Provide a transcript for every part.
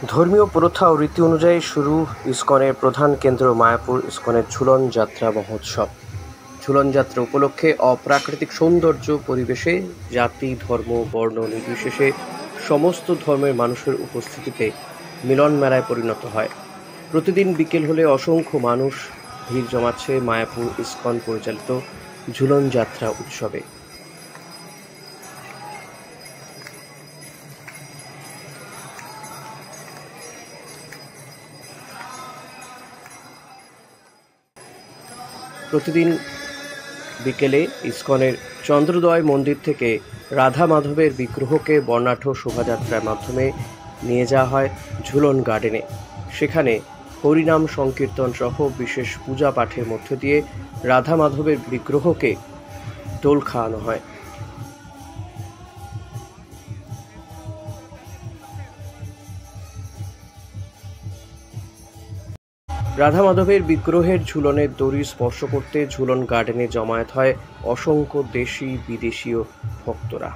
ধর্মীয় প্রথা ও রীতি অনুযায়ী শুরু ইসকনের প্রধান কেন্দ্র মায়াপুর ইসকনের ঝুলন যাত্রা মহোৎসব। ঝুলন যাত্রা উপলক্ষে অপ্রাকৃতিক সৌন্দর্য পরিবেশে জাতি, ধর্ম, বর্ণ নির্বিশেষে সমস্ত ধর্মের মানুষের উপস্থিতিতে মিলন মেলায় পরিণত হয়। প্রতিদিন বিকেল হলে অসংখ্য মানুষ ভিড় জমাচ্ছে মায়াপুর ইসকন পরিচালিত ঝুলন যাত্রা উৎসবে। প্রতিদিন বিকেলে ইসকনের চন্দ্রোদয় মন্দির থেকে রাধা মাধবের বিগ্রহকে বর্ণাঢ্য শোভাযাত্রার মাধ্যমে নিয়ে যাওয়া হয় ঝুলন গার্ডেনে। সেখানে হরিনাম সংকীর্তন সহ বিশেষ পূজা পাঠের মধ্য দিয়ে রাধা মাধবের বিগ্রহকে দোল খাওয়ানো হয়। রাধা মাধবের বিগ্রহের ঝুলনের দড়ি স্পর্শ করতে ঝুলন গার্ডেনে জমায়েত হয় অসংখ্য দেশি বিদেশীয় ভক্তরা।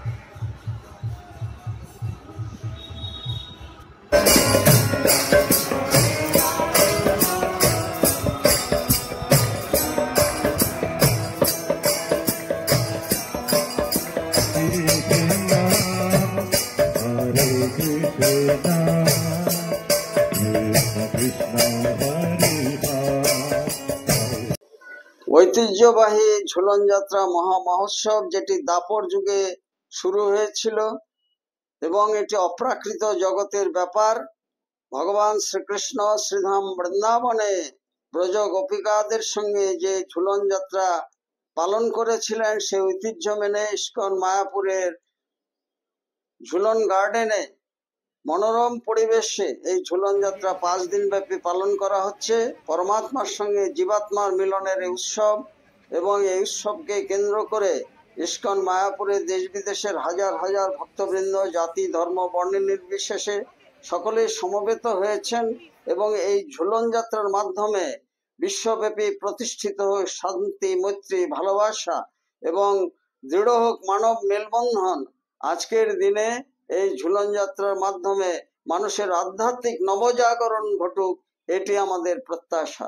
ঐতিহ্যবাহী ঝুলন যাত্রা মহোৎসব যেটি দাপর যুগে শুরু হয়েছিল এবং এটি অপ্রাকৃত জগতের ব্যাপার। ভগবান শ্রীকৃষ্ণ শ্রীধাম বৃন্দাবনে ব্রজ গোপিকাদের সঙ্গে যে ঝুলন যাত্রা পালন করেছিলেন সেই ঐতিহ্য মেনে ইসকন মায়াপুরের ঝুলন গার্ডেনে মনোরম পরিবেশে এই ঝুলন যাত্রা 5 দিন ব্যাপী পালন করা হচ্ছে। পরমাত্মার সঙ্গে জীবাত্মার মিলনের এই উৎসব এবং এই উৎসবকে কেন্দ্র করে ইসকন মায়াপুরে দেশ বিদেশের হাজার হাজার ভক্তবৃন্দ জাতি ধর্ম বর্ণ নির্বিশেষে সকলেই সমবেত হয়েছেন এবং এই ঝুলন যাত্রার মাধ্যমে বিশ্বব্যাপী প্রতিষ্ঠিত হোক শান্তি, মৈত্রী, ভালোবাসা এবং দৃঢ় হোক মানব মেলবন্ধন। আজকের দিনে এই ঝুলন যাত্রার মাধ্যমে মানুষের আধ্যাত্মিক নবজাগরণ ঘটুক, এটি আমাদের প্রত্যাশা।